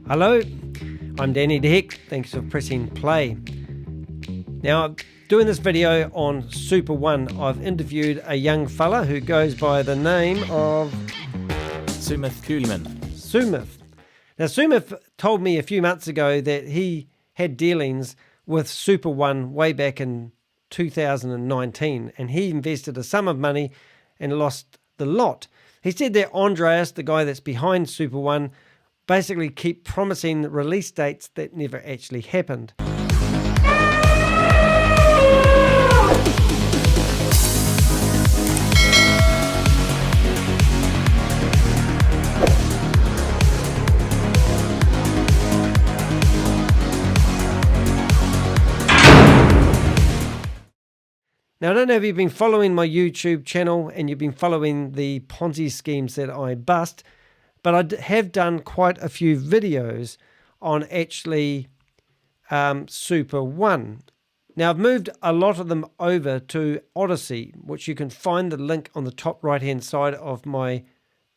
Hello, I'm Danny the HEK. Thanks for pressing play. Now, doing this video on Super.One, I've interviewed a young fella who goes by the name of Sumeth Cooiman. Sumeth. Now, Sumeth told me a few months ago that he had dealings with Super.One way back in 2019, and he invested a sum of money and lost the lot. He said that Andreas, the guy that's behind Super.One, basically keep promising release dates that never actually happened. Now, I don't know if you've been following my YouTube channel and you've been following the Ponzi schemes that I bust, but I have done quite a few videos on actually Super.One. Now, I've moved a lot of them over to Odyssey, which you can find the link on the top right-hand side of my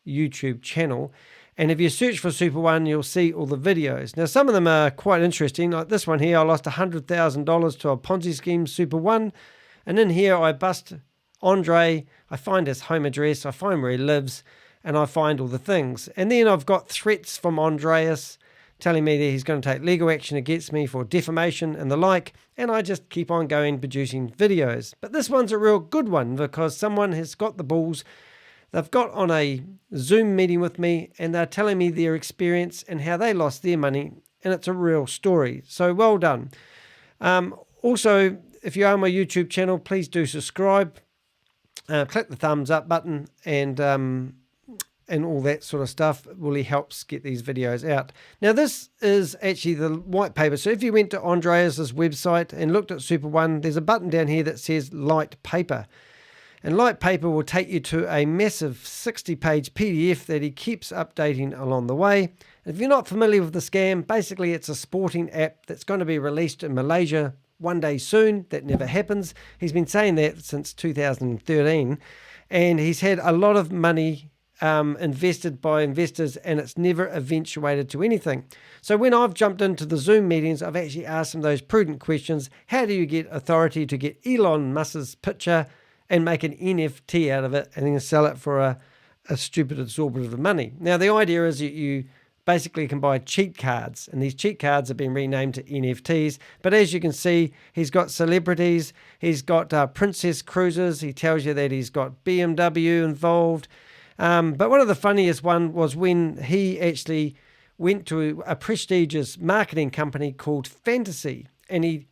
YouTube channel. And if you search for Super.One, you'll see all the videos. Now, some of them are quite interesting. Like this one here, I lost $100,000 to a Ponzi scheme, Super.One. And in here, I bust Andre, I find his home address, I find where he lives, and I find all the things. And then I've got threats from Andreas telling me that he's going to take legal action against me for defamation and the like, and I just keep on going producing videos. But this one's a real good one because someone has got the balls. They've got on a Zoom meeting with me, and they're telling me their experience and how they lost their money, and it's a real story. So well done. Also, if you are on my YouTube channel, please do subscribe, click the thumbs up button, and all that sort of stuff really helps get these videos out. Now, this is actually the white paper. So if you went to Andreas's website and looked at Super.One, there's a button down here that says light paper. And light paper will take you to a massive 60-page PDF that he keeps updating along the way. And if you're not familiar with the scam, basically it's a sporting app that's going to be released in Malaysia one day soon. That never happens. He's been saying that since 2013, and he's had a lot of money invested by investors, and it's never eventuated to anything. So when I've jumped into the Zoom meetings, I've actually asked him those prudent questions. How do you get authority to get Elon Musk's picture and make an NFT out of it and then sell it for a stupid exorbitant of money? Now, the idea is that you basically can buy cheat cards, and these cheat cards have been renamed to NFTs. But as you can see, he's got celebrities, he's got princess cruises, he tells you that he's got BMW involved. But one of the funniest one was when he actually went to a prestigious marketing company called Fantasy, and he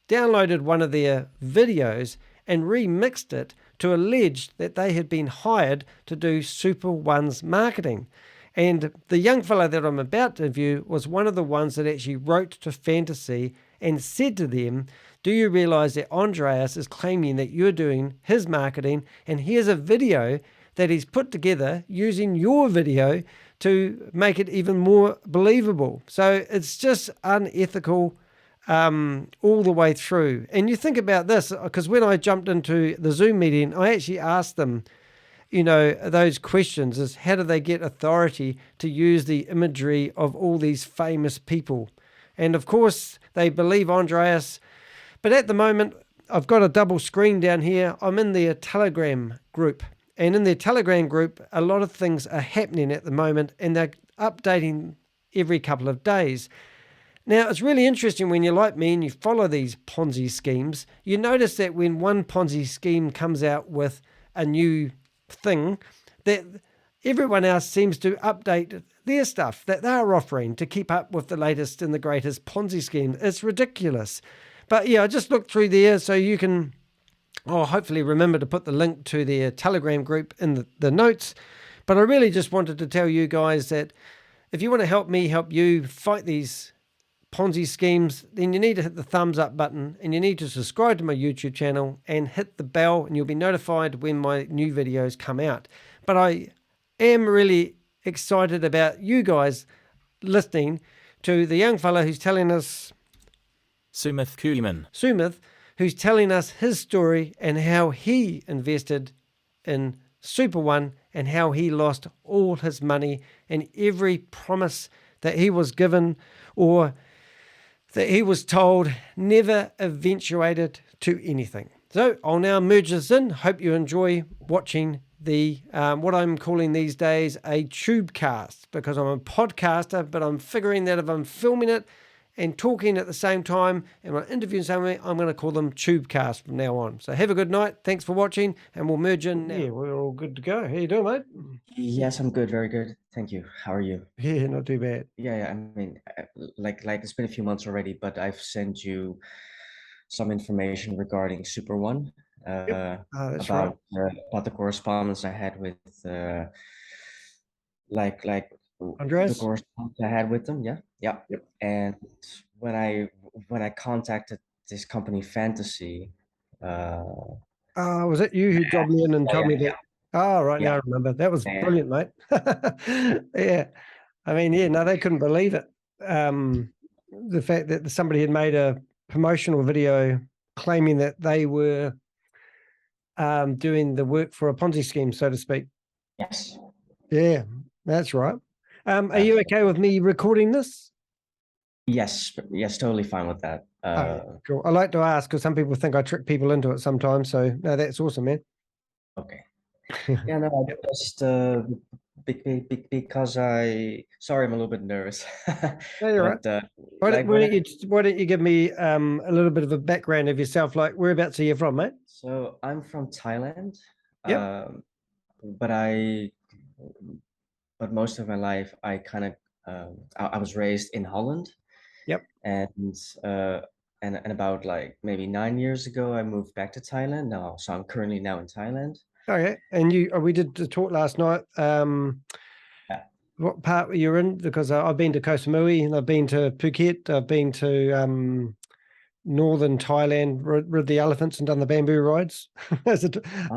downloaded one of their videos and remixed it to allege that they had been hired to do Super.One's marketing. And the young fellow that I'm about to interview was one of the ones that actually wrote to Fantasy and said to them, do you realize that Andreas is claiming that you're doing his marketing, and here's a video that he's put together using your video to make it even more believable. So it's just unethical all the way through. And you think about this, because when I jumped into the Zoom meeting, I actually asked them, you know, those questions is how do they get authority to use the imagery of all these famous people? And of course, they believe Andreas. But at the moment, I've got a double screen down here. I'm in their Telegram group. And in their Telegram group, a lot of things are happening at the moment, and they're updating every couple of days. Now, it's really interesting when you're like me and you follow these Ponzi schemes, you notice that when one Ponzi scheme comes out with a new thing, that everyone else seems to update their stuff that they're offering to keep up with the latest and the greatest Ponzi scheme. It's ridiculous. But yeah, I just looked through there so you can hopefully remember to put the link to their Telegram group in the notes. But I really just wanted to tell you guys that if you want to help me help you fight these Ponzi schemes, then you need to hit the thumbs up button, and you need to subscribe to my YouTube channel and hit the bell, and you'll be notified when my new videos come out. But I am really excited about you guys listening to the young fella who's telling us, Sumeth Cooiman. Sumeth, who's telling us his story and how he invested in Super.One and how he lost all his money and every promise that he was given, or that he was told, never eventuated to anything. So I'll now merge this in. Hope you enjoy watching the what I'm calling these days a TubeCast, because I'm a podcaster, but I'm figuring that if I'm filming it and talking at the same time and I'm interviewing somebody, I'm going to call them TubeCast from now on. So have a good night. Thanks for watching, and we'll merge in now. Yeah, we're all good to go. How you doing, mate? Yes, I'm good. Very good. Thank you. How are you? Yeah, not too bad. Yeah. I mean, like it's been a few months already, but I've sent you some information regarding Super.One, That's about right. about the correspondence I had with like the Andreas? correspondence I had with them. Yeah. Yeah. Yep. And when I contacted this company Fantasy, Was it you who dropped me in and told me yeah, that? Oh, right, now yeah, I remember. That was and brilliant, mate. Yeah. I mean, yeah, no, they couldn't believe it. The fact that somebody had made a promotional video claiming that they were doing the work for a Ponzi scheme, so to speak. yes. Yeah, that's right. Are you okay with me recording this? Yes, totally fine with that. Okay, cool. I like to ask because some people think I trick people into it sometimes. So no, that's awesome, man. Okay. Yeah, no, Yep. just because sorry, I'm a little bit nervous. No, you're right. But Why don't, like why don't you why don't you give me a little bit of a background of yourself? Like, whereabouts are you from, mate? so I'm from Thailand, Yep. but most of my life I kind of I was raised in Holland, Yep. and uh and about like maybe 9 years ago I moved back to Thailand now, so I'm currently now in Thailand. Okay. And we did the talk last night. Yeah. What part were you in? Because I've been to Koh Samui and I've been to Phuket. I've been to northern Thailand, rid the elephants and done the bamboo rides as a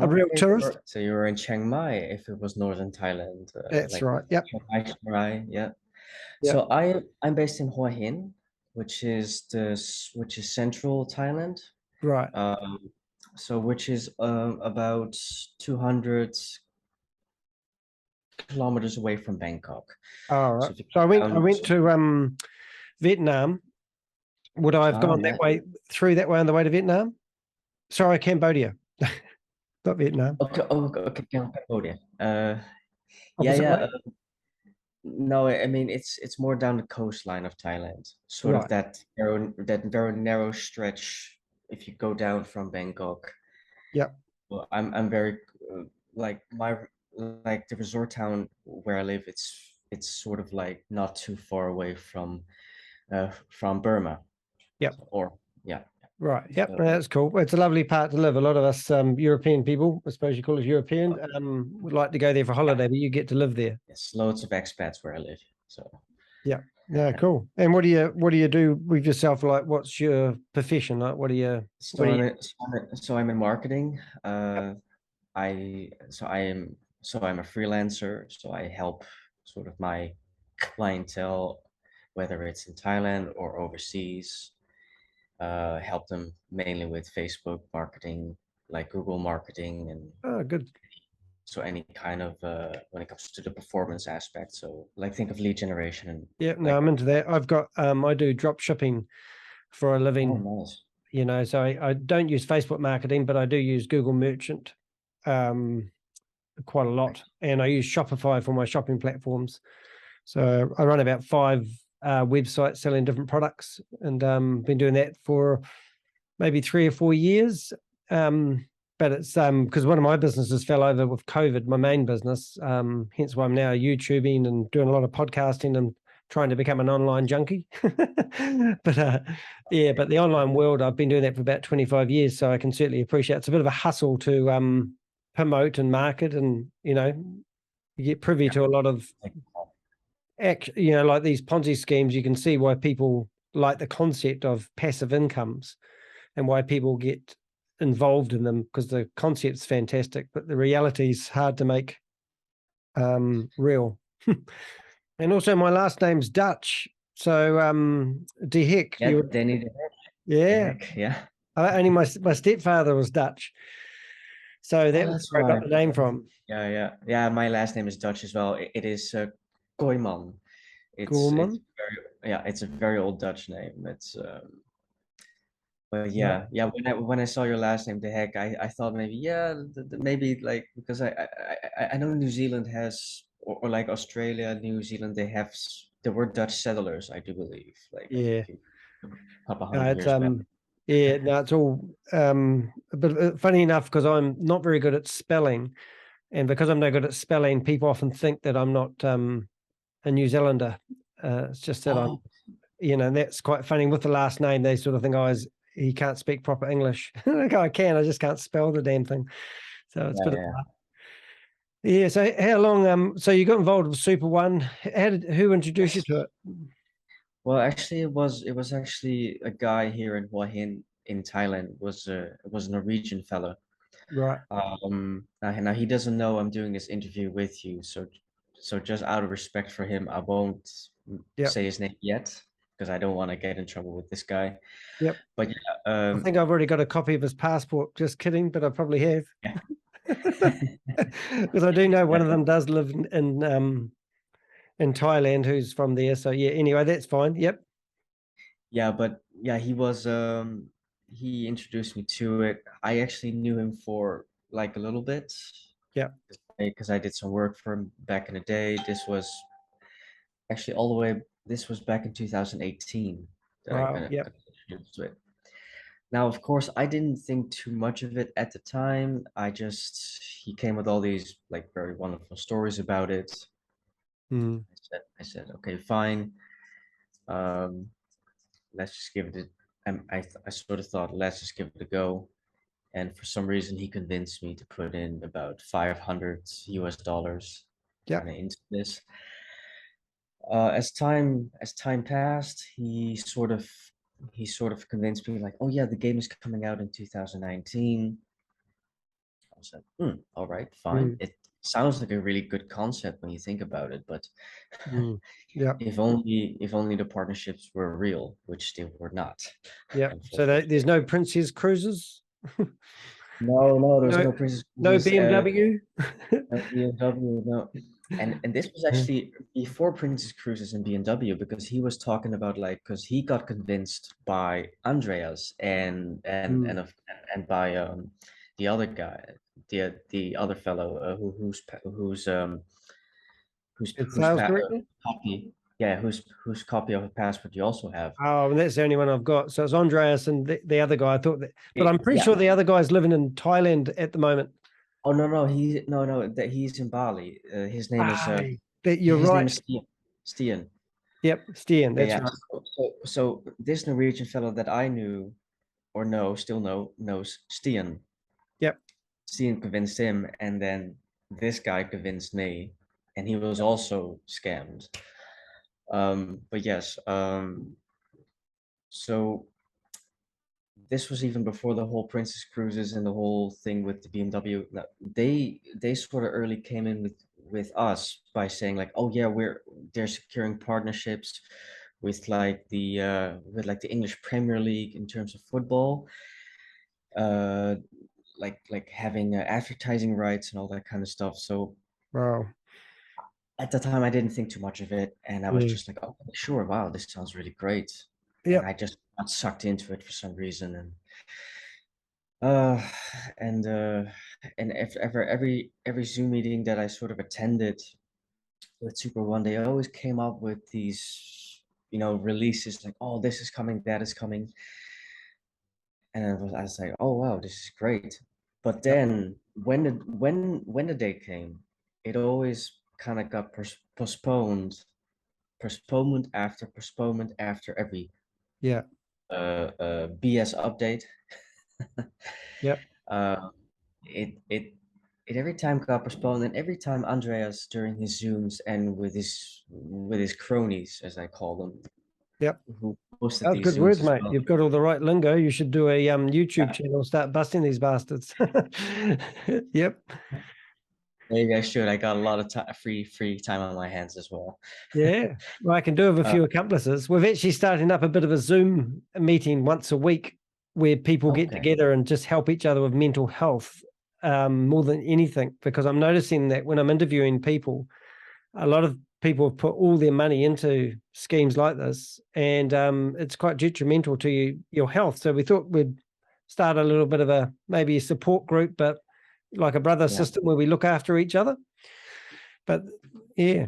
real Okay, tourist. so you were in Chiang Mai if it was northern Thailand, That's like right. Yep. Chiang Mai, yeah. Yep. So I'm based in Hua Hin, which is central Thailand. Right. So which is about 200 kilometers away from Bangkok. All right. So if you So I go went down to Vietnam. Would I have gone that yeah. way, through that way on the way to Vietnam? Sorry, Cambodia, not Vietnam. Okay, okay, Cambodia. Yeah, Opposite way. No, I mean it's more down the coastline of Thailand, sort of Right. that very narrow stretch. If you go down from Bangkok, Yep. well, I'm very like my like the resort town where I live. It's sort of like not too far away from Burma. Yep. Or yeah. Right. Yep. So, That's cool. It's a lovely part to live. A lot of us European people, I suppose you call us European, would like to go there for holiday, but you get to live there. yes, loads of expats where I live. So Yeah. Yeah. Cool. And what do you do with yourself? Like, what's your profession? Like, what do you? so I'm in marketing. Yep. I'm a freelancer, so I help sort of my clientele, whether it's in Thailand or overseas, help them mainly with Facebook marketing, like Google marketing, and Oh, good. so any kind of when it comes to the performance aspect. So like think of lead generation and Yeah. No, like, I'm into that. I've got I do drop shipping for a oh, living. nice. You know, so I don't use Facebook marketing, but I do use Google Merchant quite a lot, and I use Shopify for my shopping platforms. So I run about 5 websites selling different products, and been doing that for maybe 3 or 4 years. But it's because one of my businesses fell over with COVID, my main business. Hence why I'm now YouTubing and doing a lot of podcasting and trying to become an online junkie. But yeah, but the online world, I've been doing that for about 25 years, so I can certainly appreciate it's a bit of a hustle to promote and market, and you get privy to a lot of like these Ponzi schemes. You can see why people like the concept of passive incomes and why people get involved in them, because the concept's fantastic, but the reality is hard to make real. And also my last name's Dutch. So de Hek. Yeah, they need Yeah. yeah. Only my stepfather was Dutch. So that was That's where I why. got the name from. Yeah. My last name is Dutch as well. It is Cooiman. It's Gorman. very, yeah, it's a very old Dutch name. But Yep. yeah, when I saw your last name, the heck, I thought maybe, yeah, maybe like, because I know New Zealand has, or like Australia, New Zealand, they have there were Dutch settlers, I do believe, like Yeah. a couple No, hundred it's years back. yeah, no, it's all a bit funny enough because I'm not very good at spelling, and because I'm no good at spelling, people often think that I'm not a New Zealander. It's just that I'm, Oh, and that's quite funny with the last name. They sort of think he can't speak proper English. Like I can, I just can't spell the damn thing. So it's a yeah, bit of yeah. yeah. So how long? So you got involved with Super.One? Who introduced you Yes. to it? Well, actually, it was actually a guy here in Hua Hin in Thailand. Was a Norwegian fellow. Right. Now he doesn't know I'm doing this interview with you, so just out of respect for him, I won't Yep. say his name yet because I don't want to get in trouble with this guy. Yep. But yeah, I think I've already got a copy of his passport. Just kidding, but I probably have. yeah, Because I do know yeah, one of them does live in Thailand, who's from there. So yeah. Anyway, that's fine. Yep. yeah, but yeah, he introduced me to it. I actually knew him for like a little bit Yep. because I did some work for him back in the day. This was actually all the way. This was back in 2018 that I Wow. got Yep. introduced to it. Now, of course, I didn't think too much of it at the time. He came with all these like very wonderful stories about it. Mm. I said, okay, fine. Um, let's just give it I sort of thought, let's just give it a go. And for some reason, he convinced me to put in about 500 US dollars kind Yep. of into this. As time passed, he sort of convinced me like, oh yeah, the game is coming out in 2019. I was like, all right, fine. Mm. It sounds like a really good concept when you think about it, but Mm. Yep. if only the partnerships were real, which they were not, Yep. So there's unfortunately. no Princess Cruises. No, there was No. no Princess No Cruises, BMW. no BMW, no. And this was actually before Princess Cruises and BMW because he was talking about like because he got convinced by Andreas Mm. and by the other guy, the other fellow It's whose sales director. copy, yeah, whose copy of a passport you also have. Oh, and that's the only one I've got. So it's Andreas and the other guy. I thought that, but I'm pretty Yeah. sure the other guy's living in Thailand at the moment. Oh no, no, that he's in Bali. His name is Ah, that you're his name right. is Stian. Yep, Stian. Yeah, That's yeah. right. So this Norwegian fellow that I knew or still knows Stian. Yep. Stian convinced him, and then this guy convinced me, and he was also scammed. But yes, so this was even before the whole Princess Cruises and the whole thing with the BMW. Now, they sort of early came in with us by saying like, oh yeah, they're securing partnerships with the English Premier League in terms of football, uh, like having advertising rights and all that kind of stuff. So Wow. at the time, I didn't think too much of it, and I was Yeah. just like, oh, sure, wow, this sounds really great, and Yep. I just got sucked into it for some reason, Uh, and uh, and if ever every Zoom meeting that I sort of attended with Super.One, they always came up with these, releases like, oh, this is coming, that is coming, and I was like, oh wow, this is great. But Yep. then when the day came, it always kind of got postponement after postponement after every Yeah. BS update. Yep. Uh, it it it every time got postponed, and every time Andreas during his Zooms and with his cronies, as I call them, Yep. who hosted That's these good Zooms words, as mate. well. You've got all the right lingo. You should do a YouTube Yeah, channel, start busting these bastards. Yep. maybe I should. I got a lot of free time on my hands as well. Yeah. Well, I can do with a Uh, few accomplices. We've actually starting up a bit of a Zoom meeting once a week where people get okay. together and just help each other with mental health more than anything, because I'm noticing that when I'm interviewing people, a lot of people have put all their money into schemes like this, and it's quite detrimental to your health. So we thought we'd start a little bit of maybe a support group, but like a brother system where we look after each other. But yeah,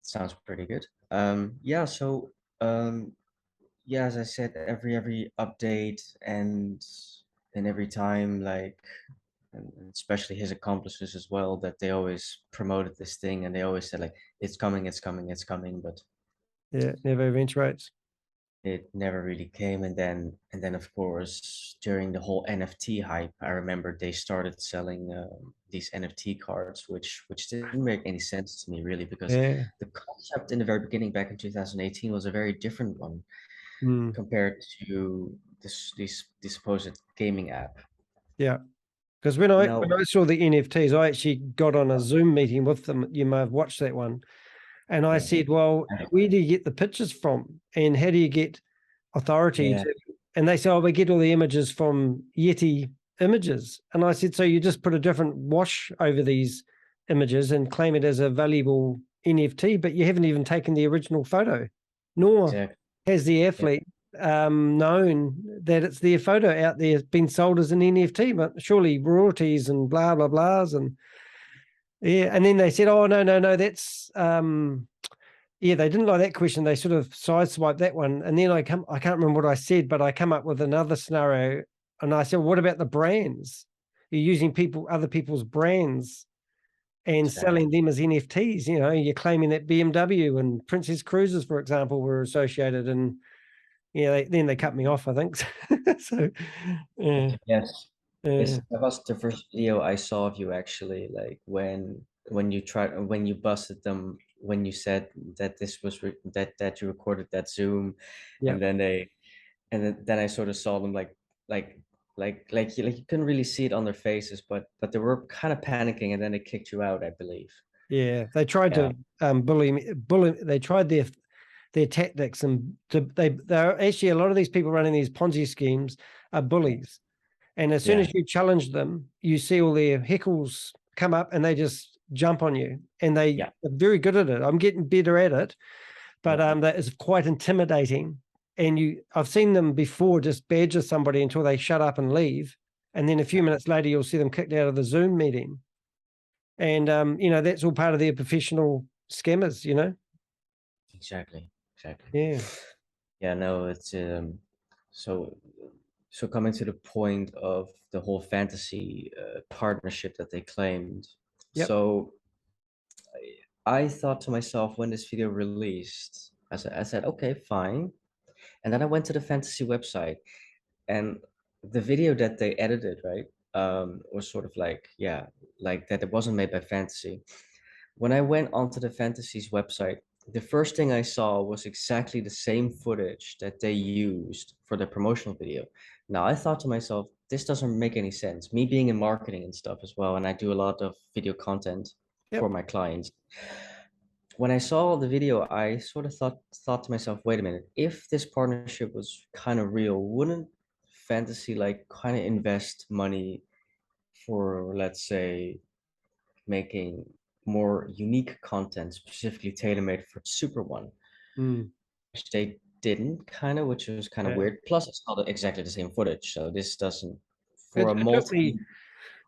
sounds pretty good. Yeah, so yeah, as I said, every update and every time, like, and especially his accomplices as well, that they always promoted this thing and they always said like it's coming, it's coming, it's coming, but yeah, never eventuates. it never really came. And then of course during the whole NFT hype, I remember they started selling these NFT cards, which didn't make any sense to me really, because Yeah. the concept in the very beginning back in 2018 was a very different one Mm. compared to this supposed gaming app. Yeah. Because when I Now, saw the NFTs, I actually got on a Zoom meeting with them. You may have watched that one. And I yeah, said, well, where do you get the pictures from? And how do you get authority yeah, to? And they said, oh, we get all the images from Yeti Images. And I said, so you just put a different wash over these images and claim it as a valuable NFT, but you haven't even taken the original photo, nor exactly. has the Yeah, athlete known that it's their photo out there been sold as an NFT, but surely royalties and blah, blah, blahs. And yeah. And then they said, oh, no, that's, yeah, they didn't like that question. They sort of sideswiped that one. And then I can't remember what I said, but I come up with another scenario. And I said, well, what about the brands? You're using other people's brands and exactly. selling them as NFTs. You know, you're claiming that BMW and Princess Cruises, for example, were associated. And yeah, then they cut me off, I think. So, yeah, Yes. yeah, Yes, that was the first video I saw of you actually, like when you busted them, when you said that this was that you recorded that Zoom, yeah, and then I sort of saw them like you couldn't really see it on their faces, but they were kind of panicking, and then they kicked you out, I believe. yeah. They tried Yeah, to bully me. They tried their tactics, and they're actually, a lot of these people running these Ponzi schemes are bullies. And as soon yeah, as you challenge them, you see all their heckles come up and they just jump on you. And they yeah, are very good at it. I'm getting better at it, but yeah, that is quite intimidating. And I've seen them before just badger somebody until they shut up and leave. And then a few minutes later, you'll see them kicked out of the Zoom meeting. And that's all part of their professional scammers. exactly, exactly. Yeah. Yeah, no, it's so so coming to the point of the whole fantasy partnership that they claimed. Yep. So I thought to myself when this video released, I said, okay, fine. And then I went to the fantasy website, and the video that they edited, right, was sort of like, yeah, like that it wasn't made by fantasy. When I went onto the Fantasy's website, the first thing I saw was exactly the same footage that they used for the promotional video. Now, I thought to myself, this doesn't make any sense. Me being in marketing and stuff as well, and I do a lot of video content for Yep. my clients. When I saw the video, I sort of thought to myself, wait a minute, if this partnership was kind of real, wouldn't Fantasy like kind of invest money for, let's say, making more unique content specifically tailor-made for Super.One, Mm. which they didn't kind of, which was kind of Yeah. weird. Plus, it's not exactly the same footage, so this doesn't for a It took me multi-million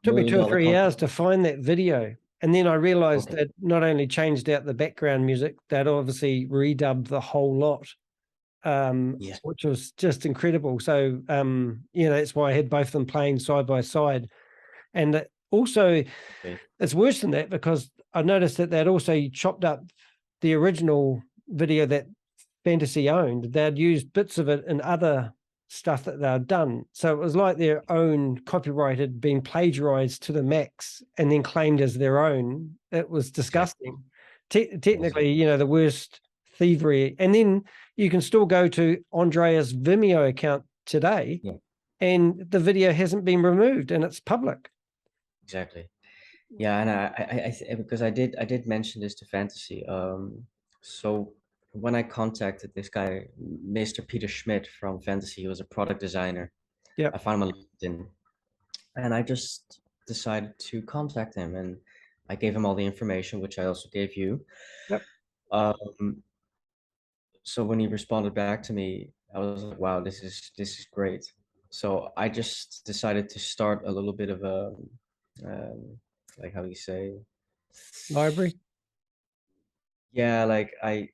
2 or dollar 3 hours contract. to find that video. And then I realized Okay, that not only changed out the background music, that obviously redubbed the whole lot, yes, which was just incredible. So, that's why I had both of them playing side by side. And also, okay, it's worse than that because I noticed that they'd also chopped up the original video that Fantasy owned. They'd used bits of it in other stuff that they'd done. So it was like their own copyright had been plagiarized to the max and then claimed as their own. It was exactly. disgusting. Yes, Technically, the worst thievery. And then you can still go to Andreas' Vimeo account today yeah, and the video hasn't been removed and it's public. exactly. Yeah, and because I did mention this to Fantasy. So when I contacted this guy, Mr. Peter Schmidt from Fantasy, he was a product designer. I Yep. found him on LinkedIn, and I just decided to contact him, and I gave him all the information, which I also gave you. Yep. Um, so when he responded back to me, I was like, wow, this is great. So I just decided to start a little bit of a um, like how do you say? Library. Yeah, like I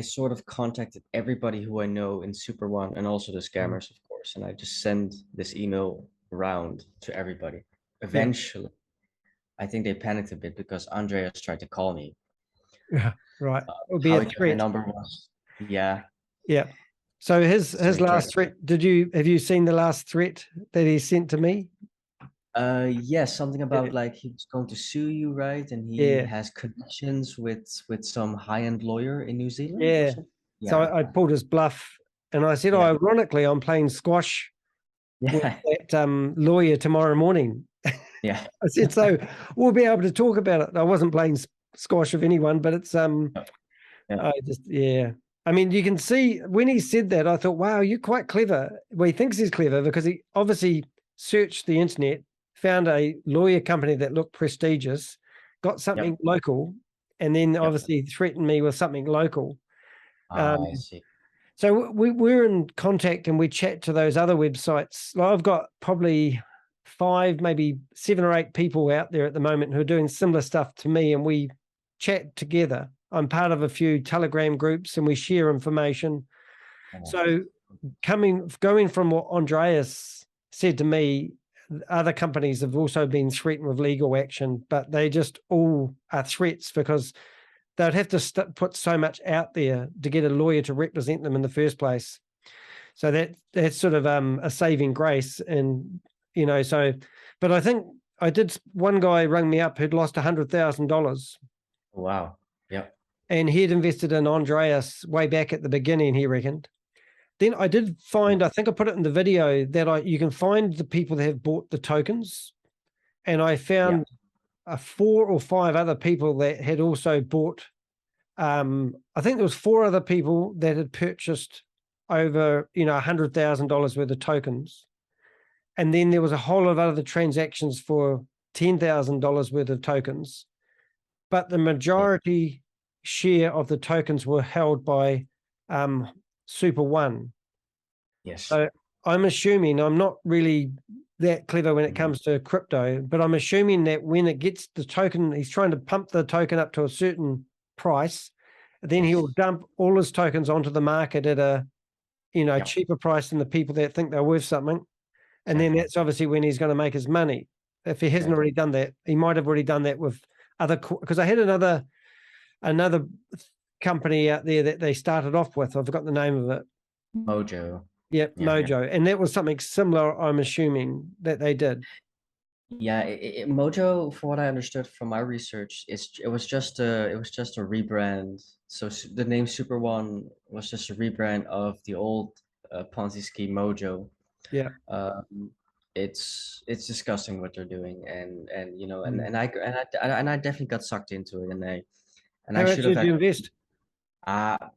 sort of contacted everybody who I know in Super.One and also the Mm. scammers, of course, and I just send this email around to everybody. Yeah. Eventually, I think they panicked a bit because Andreas tried to call me. Yeah. Right. It would be How a he got my threat. number was, yeah. Yeah. So So his he tried. last threat, have you seen the last threat that he sent to me? Yes, something Yeah. about like he was going to sue you, right? And he Yeah. has connections with some high-end lawyer in New Zealand or Yeah. something. So Yeah, I pulled his bluff and I said, oh, yeah, ironically, I'm playing squash with yeah, that lawyer tomorrow morning. yeah, I said, so we'll be able to talk about it. I wasn't playing squash with anyone, but it's yeah, I just yeah. I mean, you can see when he said that, I thought, wow, you're quite clever. Well, he thinks he's clever because he obviously searched the internet, found a lawyer company that looked prestigious, got something yep, local, and then yep. obviously threatened me with something local. I see. So we're in contact and we chat to those other websites. Like I've got probably 5, maybe 7 or 8 people out there at the moment who are doing similar stuff to me, and we chat together. I'm part of a few Telegram groups and we share information. Oh, So going from what Andreas said to me, other companies have also been threatened with legal action, but they just all are threats because they'd have to put so much out there to get a lawyer to represent them in the first place. So that's sort of a saving grace, and so. But I think one guy rang me up who'd lost $100,000, wow. Yep, and he had invested in Andreas way back at the beginning, he reckoned. Then I did find, I think I put it in the video, that you can find the people that have bought the tokens, and I yeah, found 4 or 5 other people that had also bought. I think there was 4 other people that had purchased over, $100,000 worth of tokens, and then there was a whole lot of other transactions for $10,000 worth of tokens. But the yeah, majority share of the tokens were held by Super.One. yes. So I'm assuming, I'm not really that clever when it Mhm. comes to crypto, but I'm assuming that when it gets the token, he's trying to pump the token up to a certain price. Then he'll Yes. dump all his tokens onto the market at a Yep, cheaper price than the people that think they're worth something. And then exactly. that's obviously when he's going to make his money. If he hasn't Exactly. already done that, he might have already done that with other, because I had another company out there that they started off with. I forgot the name of it. Mojo. Yep, Yeah. Mojo. And that was something similar, I'm assuming, that they did. Yeah, Mojo, from what I understood from my research, it was just a rebrand. So the name Super.One was just a rebrand of the old Ponzi scheme Mojo. Yeah. Um, it's disgusting what they're doing, and and Mm. and I definitely got sucked into it, and I How much should have did you actually. invest?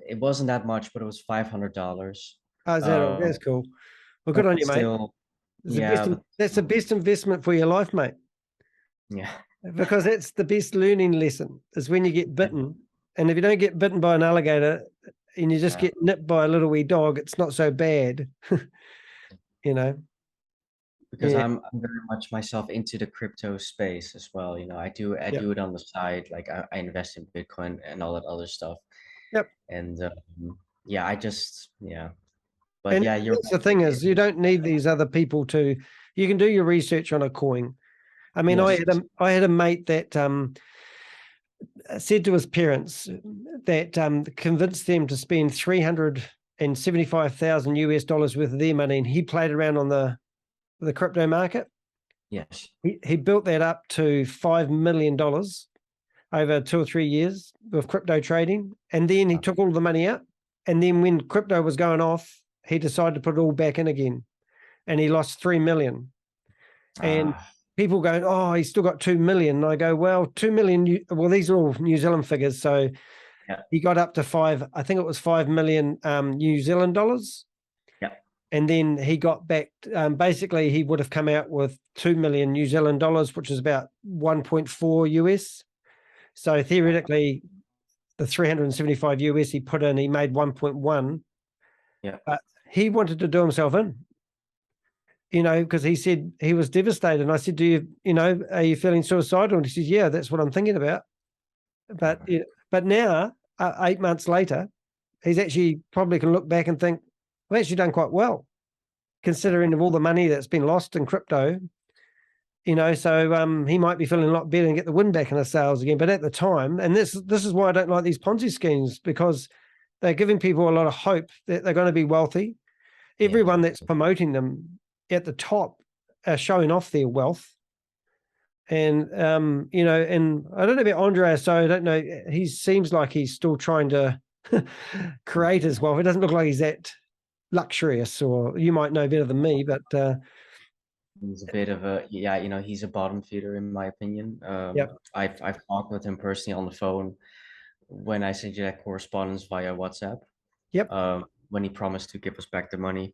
It wasn't that much, but it was $500. Oh, is that all? That's cool. Well, good on But you, mate. still, It's the yeah, best. but That's the still, best investment for your life, mate. yeah, Because that's the best learning lesson is when you get bitten. And if you don't get bitten by an alligator and you just yeah. get nipped by a little wee dog, it's not so bad. you know? Because Yeah. I'm very much myself into the crypto space as well. I Yep. do it on the side, like I invest in Bitcoin and all that other stuff. Yep. And yeah, yeah. But And yeah, you're that's the right. thing is you don't need these other people to, you can do your research on a coin. I mean, Yes, I had a mate that said to his parents that convinced them to spend 375,000 US dollars worth of their money, and he played around on the crypto market. yes. He built that up to $5 million over 2 or 3 years of crypto trading, and then he took all the money out. And then when crypto was going off, he decided to put it all back in again, and he lost 3 million. And Ah, people going, oh, he's still got 2 million. And I go, well, 2 million. Well, these are all New Zealand figures, so yeah, he got up to I think it was 5 million New Zealand dollars. yeah. And then he got back, basically, he would have come out with 2 million New Zealand dollars, which is about 1.4 US. So theoretically, the 375 US he put in, he made 1.1. Yeah. But he wanted to do himself in, because he said he was devastated. And I said, are you feeling suicidal? And he says, yeah, that's what I'm thinking about. But now, 8 months later, he's actually probably can look back and think, I've actually done quite well, considering of all the money that's been lost in crypto. So he might be feeling a lot better and get the wind back in his sails again. But at the time, and this is why I don't like these Ponzi schemes, because they're giving people a lot of hope that they're going to be wealthy. Everyone that's promoting them at the top are showing off their wealth. And, and I don't know about Andreas, so I don't know. He seems like he's still trying to create his wealth. It doesn't look like he's that luxurious, or you might know better than me, but he's a bit of a, he's a bottom feeder in my opinion. Yep. I've talked with him personally on the phone when I sent you that correspondence via WhatsApp. Yep. When he promised to give us back the money,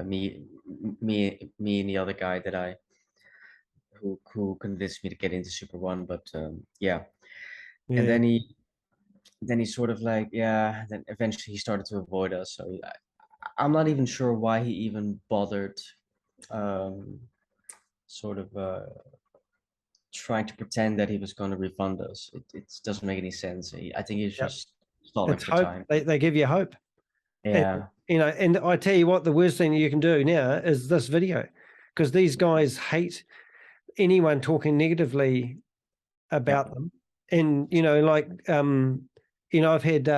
me and the other guy who convinced me to get into Super.One, but yeah. And then he sort of like, then eventually he started to avoid us. So I'm not even sure why he even bothered sort of trying to pretend that he was going to refund us. It doesn't make any sense. I think he's just stalling it's for hope. time. They give you hope. Yeah. And I tell you what, the worst thing you can do now is this video, because these guys hate anyone talking negatively about them. And, I've had,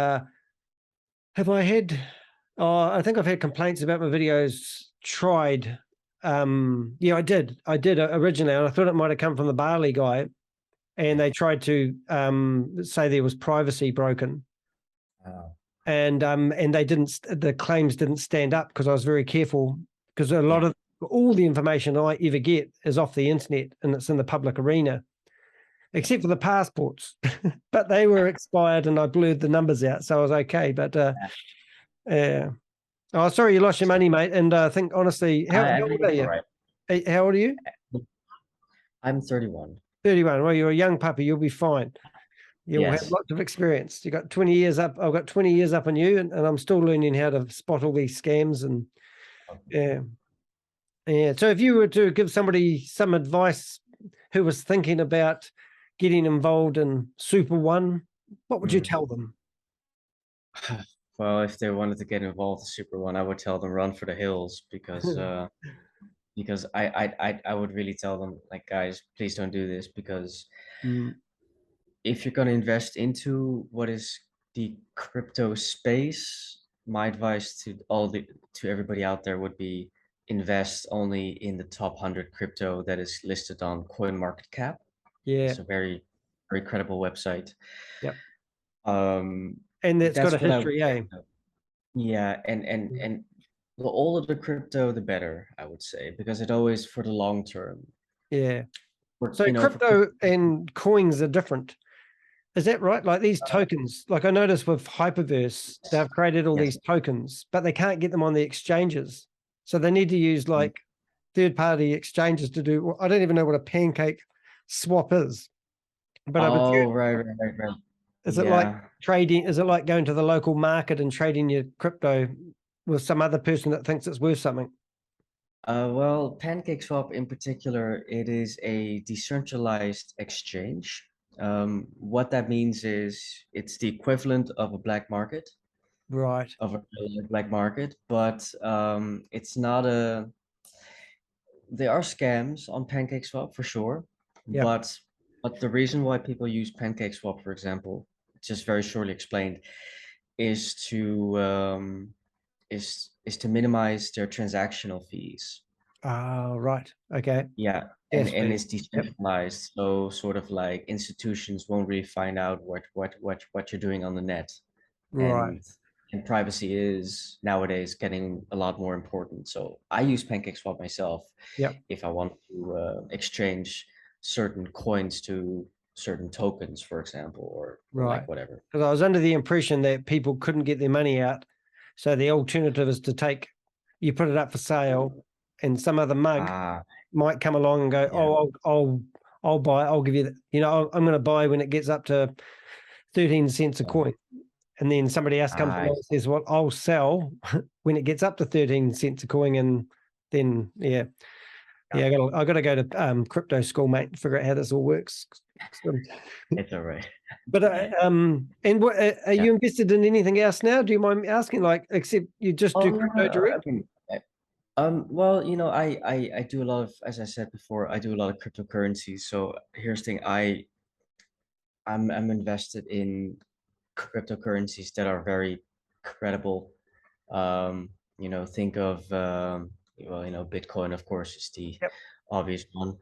I think I've had complaints about my videos tried. I did originally, and I thought it might have come from the Bali guy, and they tried to say there was privacy broken. Oh. And the claims didn't stand up because I was very careful, because a lot of all the information I ever get is off the internet and it's in the public arena, except for the passports, but they were expired and I blurred the numbers out. So I was okay. But oh, sorry, you lost your money, mate. And I think honestly, how old are you? Right. How old are you? I'm 31. 31. Well, you're a young puppy. You'll be fine. You'll have lots of experience. You got 20 years up. I've got 20 years up on you, and I'm still learning how to spot all these scams. And yeah. So if you were to give somebody some advice who was thinking about getting involved in Super.One, what would you tell them? Well, if they wanted to get involved in Super.One, I would tell them run for the hills, because I would really tell them, like, guys, please don't do this, because if you're going to invest into what is the crypto space, my advice to everybody out there would be invest only in the top 100 crypto that is listed on CoinMarketCap. Yeah. It's a very, very credible website. Yep. And that's got a history, eh? Yeah, and the older the crypto, the better, I would say, because it always for the long term. Yeah. So crypto and coins are different. Is that right? Like these tokens, like I noticed with Hyperverse, they've created all these tokens, but they can't get them on the exchanges. So they need to use like third-party exchanges to do. I don't even know what a pancake swap is. But right. Is it like trading? Is it like going to the local market and trading your crypto with some other person that thinks it's worth something? Well, PancakeSwap in particular, it is a decentralized exchange. What that means is it's the equivalent of a black market. Right. Of a black market, but it's not a. There are scams on PancakeSwap for sure, but the reason why people use PancakeSwap, for example, just very shortly explained, is to minimize their transactional fees. Right. Okay. Yeah, and it's decentralized, so sort of like institutions won't really find out what you're doing on the net. Right. And privacy is nowadays getting a lot more important. So I use PancakeSwap myself. If I want to exchange certain coins to certain tokens, for example, or like whatever. Because I was under the impression that people couldn't get their money out. So the alternative is to you put it up for sale, and some other mug might come along and go, I'll give you the, I'm going to buy when it gets up to 13 cents a coin. And then somebody else comes along and says, well, I'll sell when it gets up to 13 cents a coin. And then, I got to go to crypto school, mate, and figure out how this all works. It's all right. But and what are you invested in anything else now? Do you mind me asking? Like, except you just do crypto direct? I mean, well, I do a lot of, as I said before, I do a lot of cryptocurrencies. So here's the thing, I'm invested in cryptocurrencies that are very credible. Think of Bitcoin, of course, is the obvious one.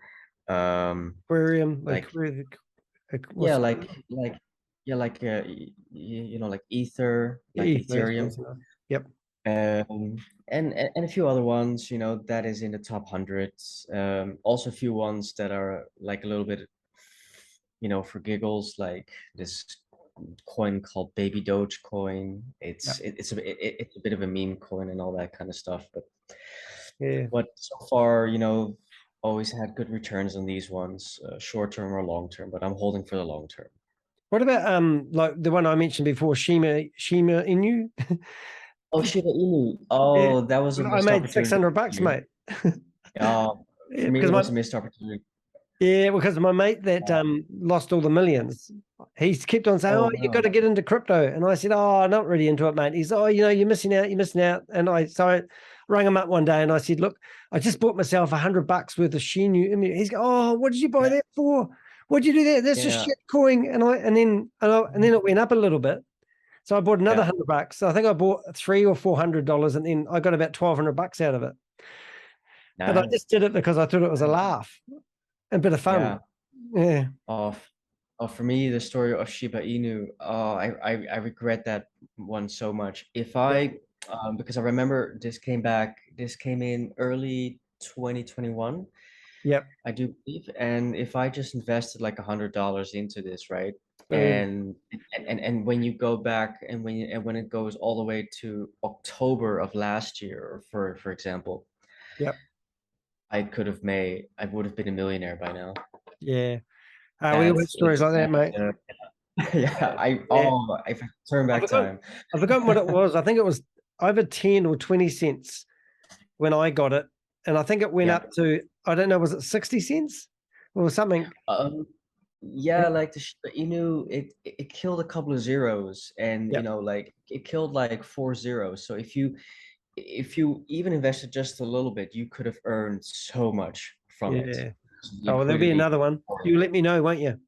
Ethereum, like what's like Ether, like Ethereum. Yep. And a few other ones, that is in the top hundreds. Also a few ones that are like a little bit, for giggles, like this coin called Baby Doge coin. It's a bit of a meme coin and all that kind of stuff. But so far, always had good returns on these ones, short term or long term. But I'm holding for the long term. What about like the one I mentioned before, Shima Inu? Oh, Shiba Inu. Oh, that was a missed I made $600, mate. For me, it was a missed opportunity. Yeah, because my mate that lost all the millions, he kept on saying, you've got to get into crypto. And I said, I'm not really into it, mate. He's, you're missing out. And I rang him up one day and I said, look, I just bought myself $100 worth of Shinu. He's going, what did you buy that for? What'd you do that? That's a shit coin. And then it went up a little bit. So I bought another $100. So I think I bought $300 or $400 and then I got about $1,200 out of it. Nice. But I just did it because I thought it was a laugh. A bit of fun. Yeah. For me, the story of Shiba Inu, I regret that one so much. Because I remember this came in early 2021. Yep. I do believe. And if I just invested like $100 into this, right? And when you go back and when it goes all the way to October of last year, for example. Yep. I would have been a millionaire by now. Yeah. We all have stories like that, mate. If I turn back time. I've forgotten what it was. I think it was over 10 or 20 cents when I got it. And I think it went up to, I don't know, was it 60 cents or something? Like the Shiba Inu, it killed a couple of zeros and, it killed like 4 zeros. So if you even invested just a little bit, you could have earned so much from it. Oh, there'll be another one. You let me know, won't you?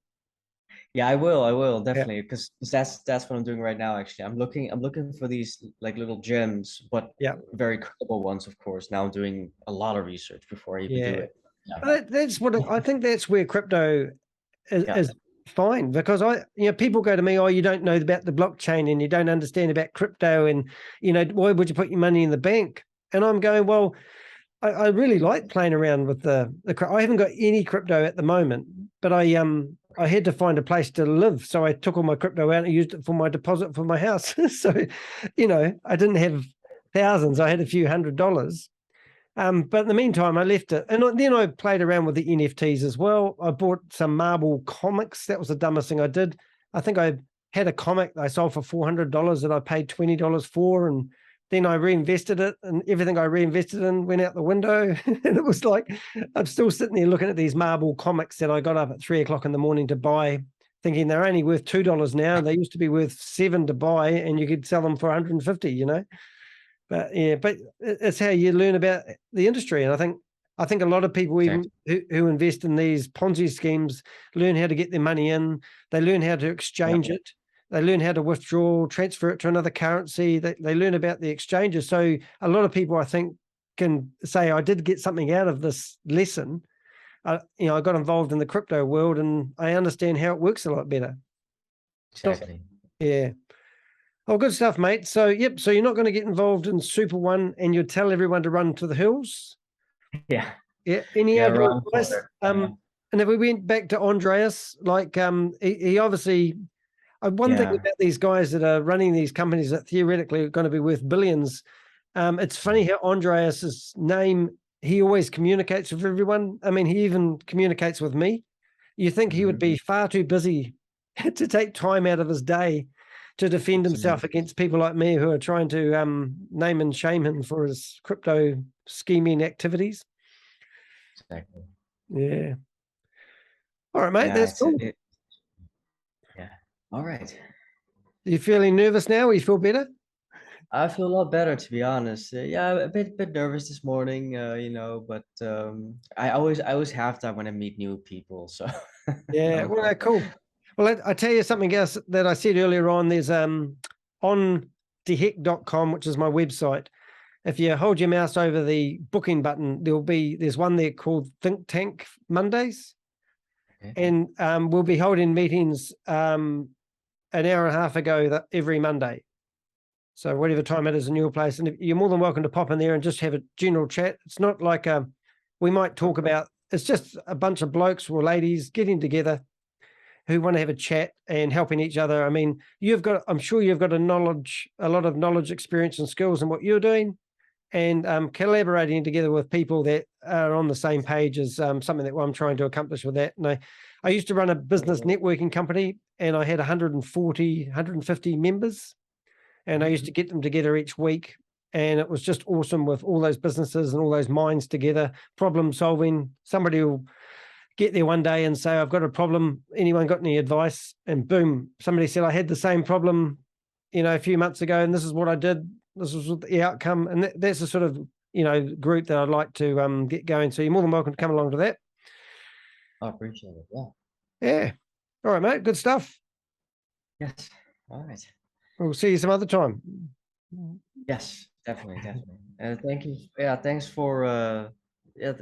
Yeah, I will definitely, because that's what I'm doing right now. Actually, I'm looking for these like little gems, but very credible ones, of course. Now I'm doing a lot of research before I even do it. That's what I think. That's where crypto is fine, because people go to me, you don't know about the blockchain and you don't understand about crypto, and why would you put your money in the bank? And I'm going, well, I really like playing around with the I haven't got any crypto at the moment, but I had to find a place to live, so I took all my crypto out and used it for my deposit for my house. So I didn't have thousands, I had a few $100s. But in the meantime, I left it. And then I played around with the NFTs as well. I bought some Marvel comics. That was the dumbest thing I did. I think I had a comic I sold for $400 that I paid $20 for. And then I reinvested it, and everything I reinvested in went out the window. And it was like, I'm still sitting there looking at these Marvel comics that I got up at 3 o'clock in the morning to buy, thinking they're only worth $2 now. They used to be worth $7 to buy, and you could sell them for $150, But it's how you learn about the industry. And I think a lot of people even who invest in these Ponzi schemes learn how to get their money in. They learn how to exchange it. They learn how to withdraw, transfer it to another currency. They learn about the exchanges. So a lot of people, I think, can say, I did get something out of this lesson. I got involved in the crypto world and I understand how it works a lot better. Exactly. Yeah. Oh, good stuff, mate. So, so you're not going to get involved in Super.One and you'll tell everyone to run to the hills? Yeah. Yeah. Any overall advice? And if we went back to Andreas, like he obviously, one thing about these guys that are running these companies that theoretically are going to be worth billions, it's funny how Andreas's name, he always communicates with everyone. I mean, he even communicates with me. You think he would be far too busy to take time out of his day to defend himself against people like me who are trying to name and shame him for his crypto scheming activities. Exactly. Yeah. All right, mate. Yeah, That's cool. Yeah. All right. Are you feeling nervous now? Or you feel better? I feel a lot better, to be honest. Yeah, a bit nervous this morning, you know, but I always have that when I meet new people. So Yeah. no Well, problem. cool. Well, I tell you something else that I said earlier on. There's on HEK.com, which is my website. If you hold your mouse over the booking button, there's one there called Think Tank Mondays. Okay. And we'll be holding meetings an hour and a half ago every Monday. So whatever time it is in your place, and you're more than welcome to pop in there and just have a general chat. It's not like we might talk about. It's just a bunch of blokes or ladies getting together who want to have a chat and helping each other. I mean, I'm sure you've got a lot of knowledge, experience, and skills in what you're doing, and collaborating together with people that are on the same page as something that I'm trying to accomplish with that. And I used to run a business networking company, and I had 150 members, and I used to get them together each week. And it was just awesome with all those businesses and all those minds together, problem solving. Somebody will get there one day and say, I've got a problem. Anyone got any advice? And boom, somebody said, I had the same problem, a few months ago, and this is what I did. This was the outcome. And that's the sort of, group that I'd like to get going. So you're more than welcome to come along to that. I appreciate it. Yeah. Yeah. All right, mate. Good stuff. Yes. All right. We'll see you some other time. Yes, definitely. Thank you. Yeah, thanks for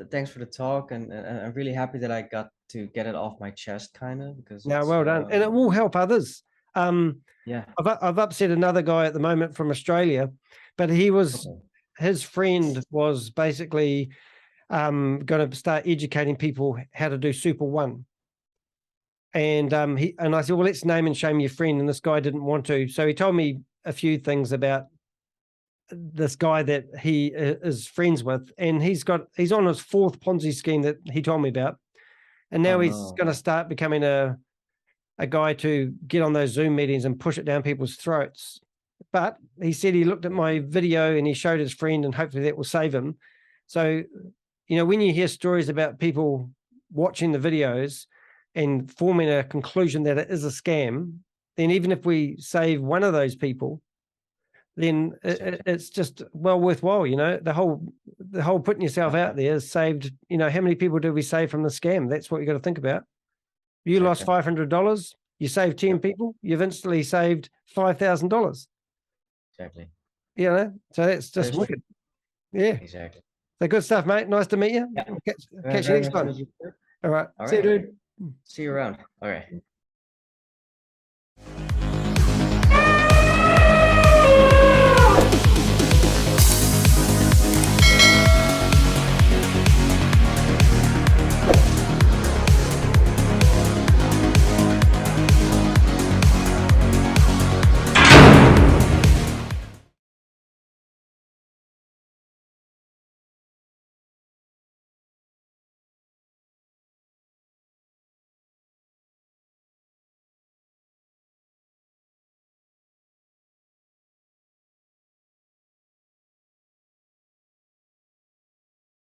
thanks for the talk, and I'm really happy that I got to get it off my chest, kind of, because Now, it's well done. And it will help others. yeah. I've upset another guy at the moment from Australia, but his friend was basically going to start educating people how to do Super.One. And I said, well, let's name and shame your friend. And this guy didn't want to. So he told me a few things about this guy that he is friends with. And he's on his fourth Ponzi scheme that he told me about. And now he's going to start becoming a guy to get on those Zoom meetings and push it down people's throats. But he said he looked at my video and he showed his friend, and hopefully that will save him. So, when you hear stories about people watching the videos and forming a conclusion that it is a scam, then even if we save one of those people, then it's just well worthwhile. The whole putting yourself out there is saved. How many people do we save from the scam? That's what you got to think about. You lost $500, you saved 10 people, you've instantly saved $5,000. Exactly. So that's just wicked. Yeah. Exactly. So good stuff, mate. Nice to meet you. Yeah. Catch you next time. All right. See you, dude. See you around. All right.